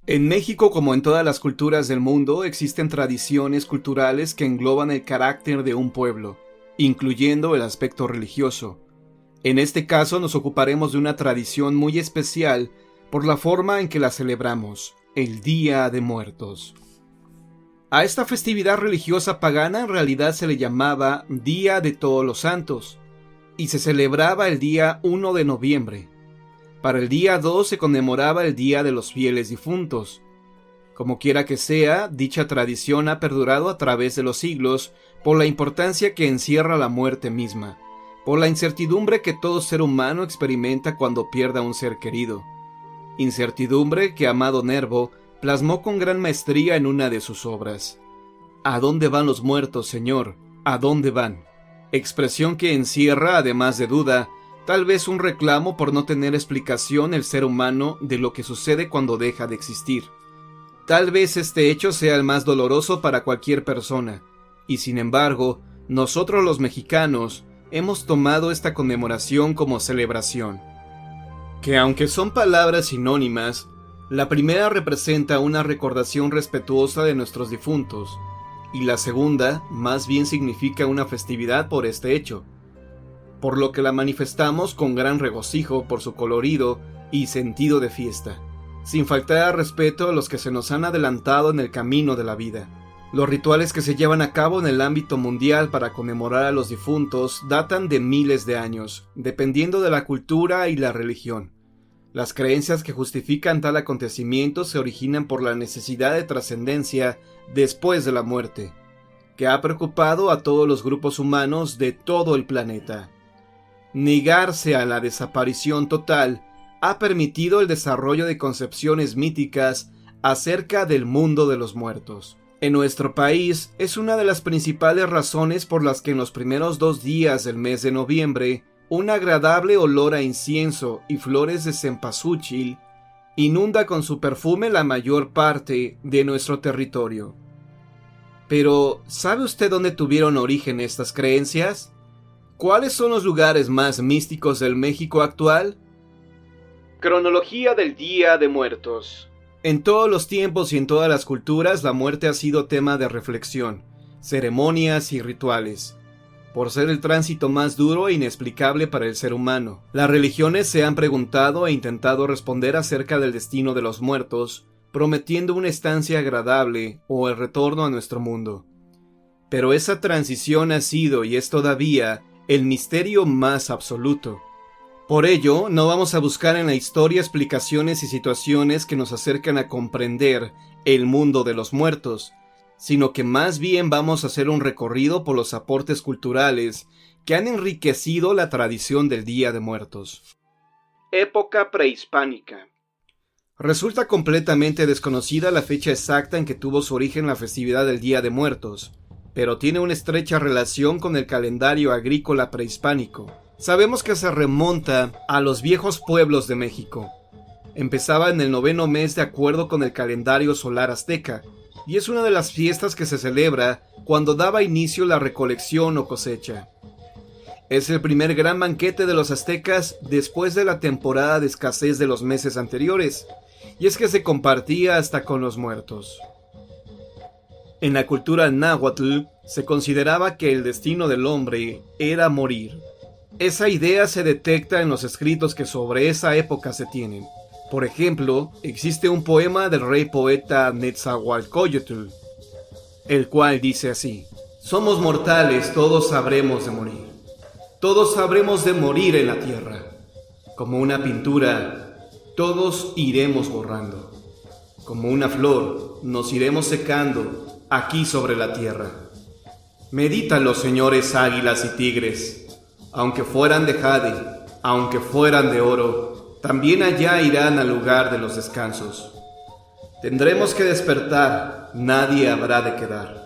En México, como en todas las culturas del mundo, existen tradiciones culturales que engloban el carácter de un pueblo, incluyendo el aspecto religioso. En este caso nos ocuparemos de una tradición muy especial por la forma en que la celebramos, el Día de Muertos. A esta festividad religiosa pagana en realidad se le llamaba Día de Todos los Santos, y se celebraba el día 1 de noviembre. Para el día 2 se conmemoraba el Día de los Fieles Difuntos. Como quiera que sea, dicha tradición ha perdurado a través de los siglos por la importancia que encierra la muerte misma, por la incertidumbre que todo ser humano experimenta cuando pierde a un ser querido. Incertidumbre que Amado Nervo plasmó con gran maestría en una de sus obras. ¿A dónde van los muertos, Señor? ¿A dónde van? Expresión que encierra, además de duda, tal vez un reclamo por no tener explicación el ser humano de lo que sucede cuando deja de existir. Tal vez este hecho sea el más doloroso para cualquier persona, y sin embargo, nosotros los mexicanos hemos tomado esta conmemoración como celebración. Que aunque son palabras sinónimas, la primera representa una recordación respetuosa de nuestros difuntos, y la segunda más bien significa una festividad por este hecho, por lo que la manifestamos con gran regocijo por su colorido y sentido de fiesta, sin faltar al respeto a los que se nos han adelantado en el camino de la vida. Los rituales que se llevan a cabo en el ámbito mundial para conmemorar a los difuntos datan de miles de años, dependiendo de la cultura y la religión. Las creencias que justifican tal acontecimiento se originan por la necesidad de trascendencia después de la muerte, que ha preocupado a todos los grupos humanos de todo el planeta. Negarse a la desaparición total ha permitido el desarrollo de concepciones míticas acerca del mundo de los muertos. En nuestro país es una de las principales razones por las que en los primeros 2 días del mes de noviembre un agradable olor a incienso y flores de cempasúchil inunda con su perfume la mayor parte de nuestro territorio. Pero, ¿sabe usted dónde tuvieron origen estas creencias? ¿Cuáles son los lugares más místicos del México actual? Cronología del Día de Muertos. En todos los tiempos y en todas las culturas, la muerte ha sido tema de reflexión, ceremonias y rituales, por ser el tránsito más duro e inexplicable para el ser humano. Las religiones se han preguntado e intentado responder acerca del destino de los muertos, prometiendo una estancia agradable o el retorno a nuestro mundo. Pero esa transición ha sido y es todavía el misterio más absoluto. Por ello, no vamos a buscar en la historia explicaciones y situaciones que nos acercan a comprender el mundo de los muertos, sino que más bien vamos a hacer un recorrido por los aportes culturales que han enriquecido la tradición del Día de Muertos. Época prehispánica. Resulta completamente desconocida la fecha exacta en que tuvo su origen la festividad del Día de Muertos, pero tiene una estrecha relación con el calendario agrícola prehispánico. Sabemos que se remonta a los viejos pueblos de México. Empezaba en el 9º mes de acuerdo con el calendario solar azteca, y es una de las fiestas que se celebra cuando daba inicio la recolección o cosecha. Es el primer gran banquete de los aztecas después de la temporada de escasez de los meses anteriores, y es que se compartía hasta con los muertos. En la cultura náhuatl se consideraba que el destino del hombre era morir. Esa idea se detecta en los escritos que sobre esa época se tienen. Por ejemplo, existe un poema del rey poeta Netzahualcóyotl, el cual dice así: «Somos mortales, todos sabremos de morir. Todos sabremos de morir en la tierra. Como una pintura, todos iremos borrando. Como una flor, nos iremos secando aquí sobre la tierra. Medítalo, señores águilas y tigres. Aunque fueran de jade, aunque fueran de oro, también allá irán al lugar de los descansos. Tendremos que despertar, nadie habrá de quedar».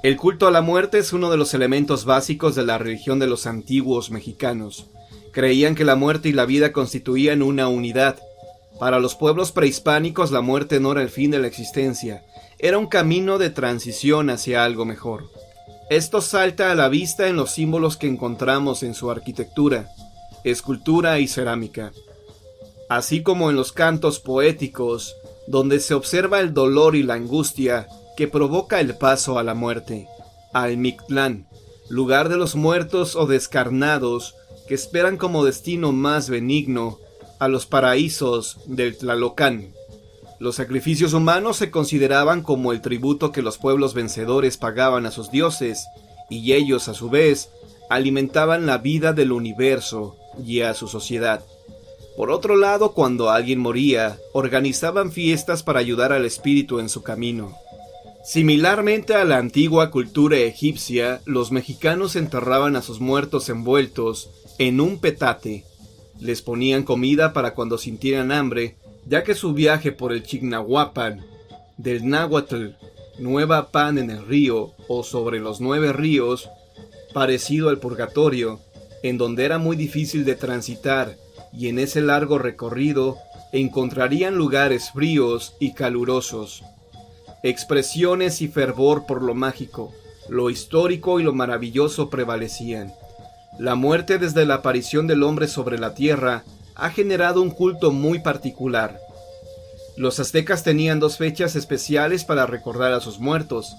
El culto a la muerte es uno de los elementos básicos de la religión de los antiguos mexicanos. Creían que la muerte y la vida constituían una unidad. Para los pueblos prehispánicos la muerte no era el fin de la existencia, era un camino de transición hacia algo mejor. Esto salta a la vista en los símbolos que encontramos en su arquitectura, escultura y cerámica. así como en los cantos poéticos, donde se observa el dolor y la angustia que provoca el paso a la muerte, al Mictlán, lugar de los muertos o descarnados que esperan como destino más benigno a los paraísos del Tlalocán. Los sacrificios humanos se consideraban como el tributo que los pueblos vencedores pagaban a sus dioses, y ellos, a su vez, alimentaban la vida del universo y a su sociedad. Por otro lado, cuando alguien moría, organizaban fiestas para ayudar al espíritu en su camino. Similarmente a la antigua cultura egipcia, los mexicanos enterraban a sus muertos envueltos en un petate. Les ponían comida para cuando sintieran hambre, ya que su viaje por el Chignahuapan, del náhuatl, Nueva Pan en el río o sobre los 9 ríos, parecido al purgatorio, en donde era muy difícil de transitar, y en ese largo recorrido encontrarían lugares fríos y calurosos. Expresiones y fervor por lo mágico, lo histórico y lo maravilloso prevalecían. La muerte desde la aparición del hombre sobre la tierra ha generado un culto muy particular. Los aztecas tenían 2 fechas especiales para recordar a sus muertos,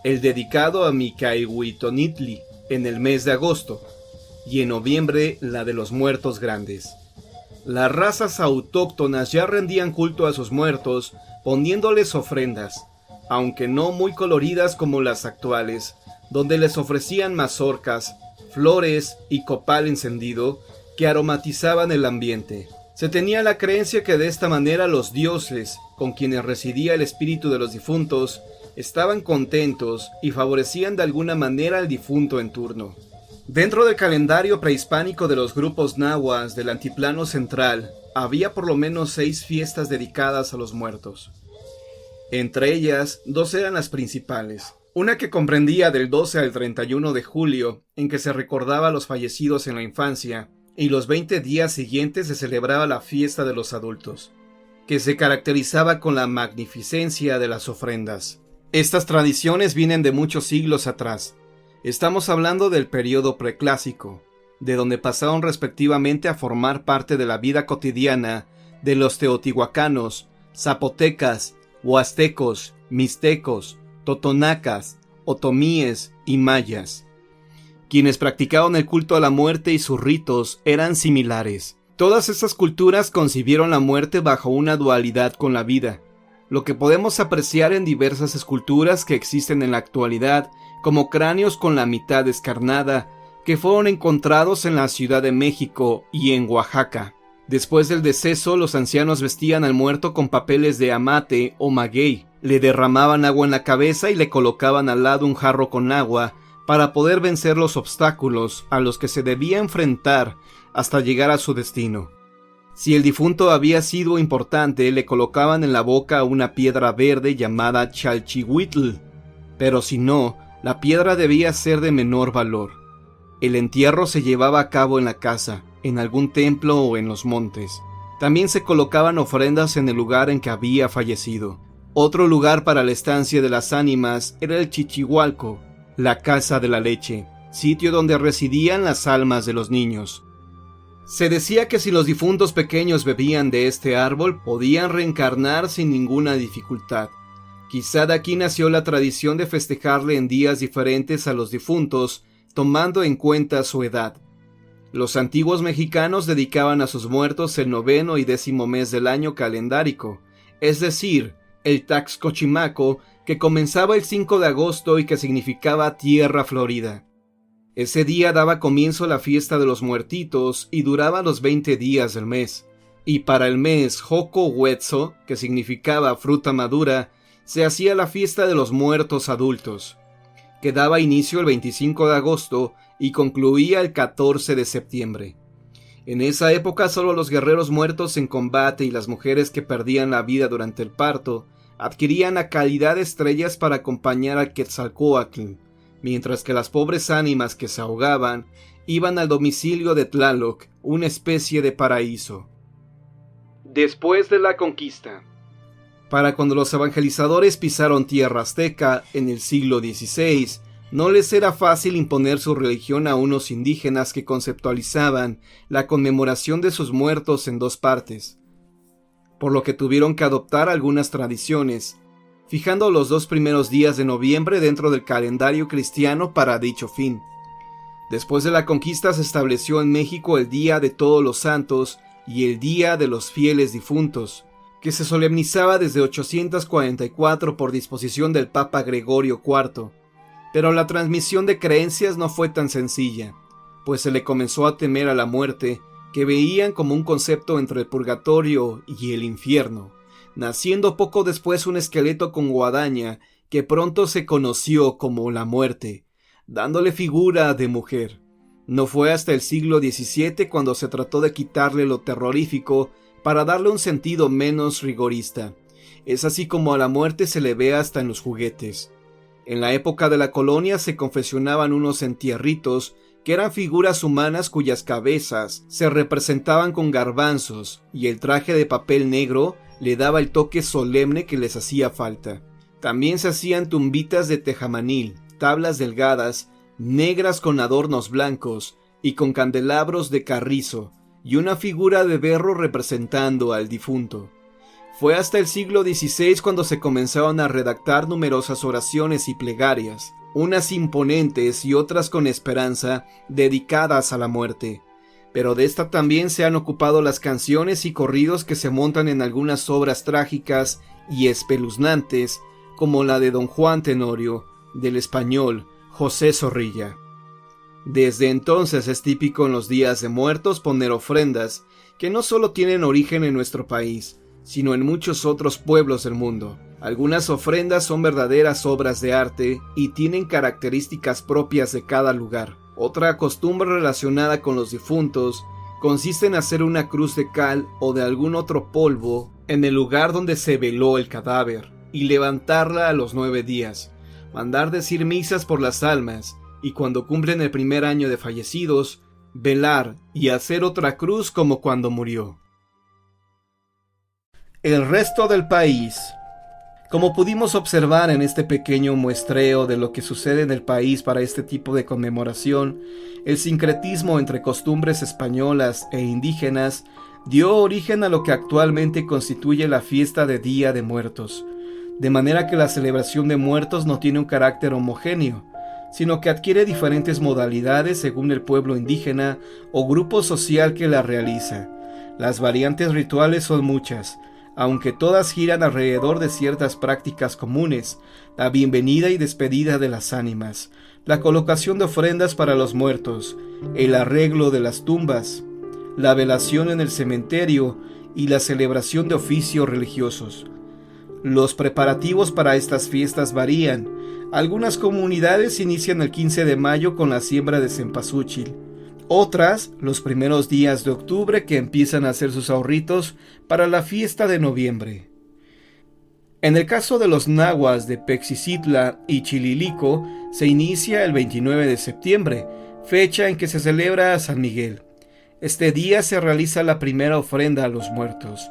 el dedicado a Micahuitonitli en el mes de agosto, y en noviembre la de los muertos grandes. Las razas autóctonas ya rendían culto a sus muertos poniéndoles ofrendas, aunque no muy coloridas como las actuales, donde les ofrecían mazorcas, flores y copal encendido que aromatizaban el ambiente. Se tenía la creencia que de esta manera los dioses, con quienes residía el espíritu de los difuntos, estaban contentos y favorecían de alguna manera al difunto en turno. Dentro del calendario prehispánico de los grupos nahuas del Altiplano Central, había por lo menos 6 fiestas dedicadas a los muertos. Entre ellas, 2 eran las principales. Una que comprendía del 12 al 31 de julio, en que se recordaba a los fallecidos en la infancia, y los 20 días siguientes se celebraba la fiesta de los adultos, que se caracterizaba con la magnificencia de las ofrendas. Estas tradiciones vienen de muchos siglos atrás. Estamos hablando del periodo preclásico, de donde pasaron respectivamente a formar parte de la vida cotidiana de los teotihuacanos, zapotecas, huastecos, mixtecos, totonacas, otomíes y mayas. Quienes practicaban el culto a la muerte y sus ritos eran similares. Todas estas culturas concibieron la muerte bajo una dualidad con la vida, lo que podemos apreciar en diversas esculturas que existen en la actualidad, como cráneos con la mitad descarnada, que fueron encontrados en la Ciudad de México y en Oaxaca. Después del deceso, los ancianos vestían al muerto con papeles de amate o maguey, le derramaban agua en la cabeza y le colocaban al lado un jarro con agua para poder vencer los obstáculos a los que se debía enfrentar hasta llegar a su destino. Si el difunto había sido importante, le colocaban en la boca una piedra verde llamada chalchihuitl, pero si no, la piedra debía ser de menor valor. El entierro se llevaba a cabo en la casa, en algún templo o en los montes. También se colocaban ofrendas en el lugar en que había fallecido. Otro lugar para la estancia de las ánimas era el Chichihualco, la casa de la leche, sitio donde residían las almas de los niños. Se decía que si los difuntos pequeños bebían de este árbol, podían reencarnar sin ninguna dificultad. Quizá de aquí nació la tradición de festejarle en días diferentes a los difuntos, tomando en cuenta su edad. Los antiguos mexicanos dedicaban a sus muertos el 9º y 10º mes del año calendárico, es decir, el Taxcochimaco, que comenzaba el 5 de agosto y que significaba tierra florida. Ese día daba comienzo la fiesta de los muertitos y duraba los 20 días del mes. Y para el mes Joco-Huetzo, que significaba fruta madura, se hacía la fiesta de los muertos adultos, que daba inicio el 25 de agosto y concluía el 14 de septiembre. En esa época solo los guerreros muertos en combate y las mujeres que perdían la vida durante el parto adquirían la calidad de estrellas para acompañar al Quetzalcóatl, mientras que las pobres ánimas que se ahogaban iban al domicilio de Tlaloc, una especie de paraíso. Después de la conquista. Para cuando los evangelizadores pisaron tierra azteca en el siglo XVI, no les era fácil imponer su religión a unos indígenas que conceptualizaban la conmemoración de sus muertos en 2 partes, por lo que tuvieron que adoptar algunas tradiciones, fijando los 2 primeros días de noviembre dentro del calendario cristiano para dicho fin. Después de la conquista se estableció en México el Día de Todos los Santos y el Día de los Fieles Difuntos, que se solemnizaba desde 844 por disposición del Papa Gregorio IV. Pero la transmisión de creencias no fue tan sencilla, pues se le comenzó a temer a la muerte, que veían como un concepto entre el purgatorio y el infierno, naciendo poco después un esqueleto con guadaña que pronto se conoció como la muerte, dándole figura de mujer. No fue hasta el siglo XVII cuando se trató de quitarle lo terrorífico para darle un sentido menos rigorista. Es así como a la muerte se le ve hasta en los juguetes. En la época de la colonia se confesionaban unos entierritos que eran figuras humanas cuyas cabezas se representaban con garbanzos y el traje de papel negro le daba el toque solemne que les hacía falta. También se hacían tumbitas de tejamanil, tablas delgadas, negras con adornos blancos y con candelabros de carrizo y una figura de berro representando al difunto. Fue hasta el siglo XVI cuando se comenzaron a redactar numerosas oraciones y plegarias, unas imponentes y otras con esperanza, dedicadas a la muerte. Pero de esta también se han ocupado las canciones y corridos que se montan en algunas obras trágicas y espeluznantes, como la de Don Juan Tenorio, del español José Zorrilla. Desde entonces es típico en los días de muertos poner ofrendas, que no solo tienen origen en nuestro país, sino en muchos otros pueblos del mundo. Algunas ofrendas son verdaderas obras de arte y tienen características propias de cada lugar. Otra costumbre relacionada con los difuntos consiste en hacer una cruz de cal o de algún otro polvo en el lugar donde se veló el cadáver y levantarla a los 9 días, mandar decir misas por las almas y cuando cumplen el primer año de fallecidos, velar y hacer otra cruz como cuando murió. El resto del país. Como pudimos observar en este pequeño muestreo de lo que sucede en el país para este tipo de conmemoración, el sincretismo entre costumbres españolas e indígenas dio origen a lo que actualmente constituye la fiesta de Día de Muertos, de manera que la celebración de muertos no tiene un carácter homogéneo, sino que adquiere diferentes modalidades según el pueblo indígena o grupo social que la realiza. Las variantes rituales son muchas, aunque todas giran alrededor de ciertas prácticas comunes: la bienvenida y despedida de las ánimas, la colocación de ofrendas para los muertos, el arreglo de las tumbas, la velación en el cementerio y la celebración de oficios religiosos. Los preparativos para estas fiestas varían. Algunas comunidades inician el 15 de mayo con la siembra de cempasúchil. Otras, los primeros días de octubre, que empiezan a hacer sus ahorritos para la fiesta de noviembre. En el caso de los nahuas de Pexicitla y Chililico, se inicia el 29 de septiembre, fecha en que se celebra a San Miguel. Este día se realiza la primera ofrenda a los muertos.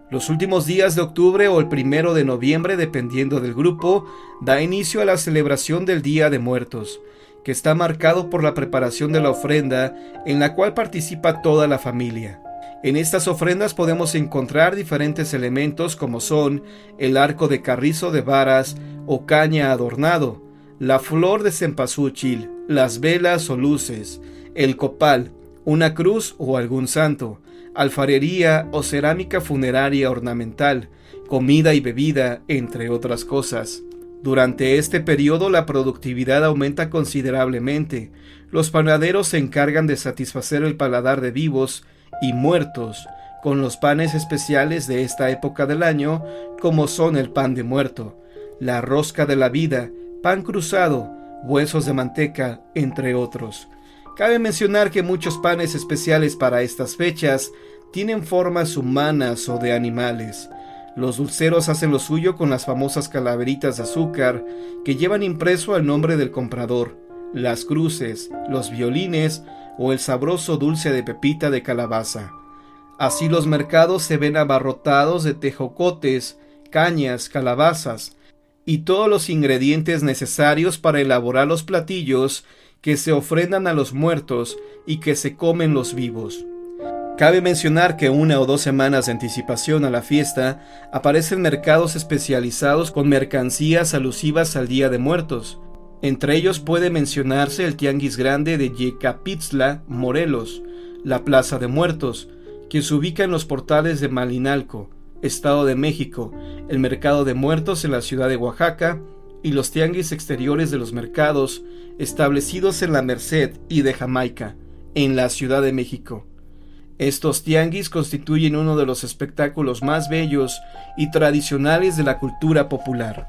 Los últimos días de octubre o el 1 de noviembre, dependiendo del grupo, da inicio a la celebración del Día de Muertos, que está marcado por la preparación de la ofrenda en la cual participa toda la familia. En estas ofrendas podemos encontrar diferentes elementos como son el arco de carrizo de varas o caña adornado, la flor de cempasúchil, las velas o luces, el copal, una cruz o algún santo, alfarería o cerámica funeraria ornamental, comida y bebida, entre otras cosas. Durante este periodo la productividad aumenta considerablemente. Los panaderos se encargan de satisfacer el paladar de vivos y muertos con los panes especiales de esta época del año, como son el pan de muerto, la rosca de la vida, pan cruzado, huesos de manteca, entre otros. Cabe mencionar que muchos panes especiales para estas fechas tienen formas humanas o de animales. Los dulceros hacen lo suyo con las famosas calaveritas de azúcar que llevan impreso el nombre del comprador, las cruces, los violines o el sabroso dulce de pepita de calabaza. Así los mercados se ven abarrotados de tejocotes, cañas, calabazas y todos los ingredientes necesarios para elaborar los platillos que se ofrendan a los muertos y que se comen los vivos. Cabe mencionar que 1 o 2 semanas de anticipación a la fiesta aparecen mercados especializados con mercancías alusivas al Día de Muertos. Entre ellos puede mencionarse el Tianguis Grande de Yecapitzla, Morelos, la Plaza de Muertos, que se ubica en los portales de Malinalco, Estado de México, el Mercado de Muertos en la ciudad de Oaxaca y los tianguis exteriores de los mercados establecidos en La Merced y de Jamaica, en la Ciudad de México. Estos tianguis constituyen uno de los espectáculos más bellos y tradicionales de la cultura popular.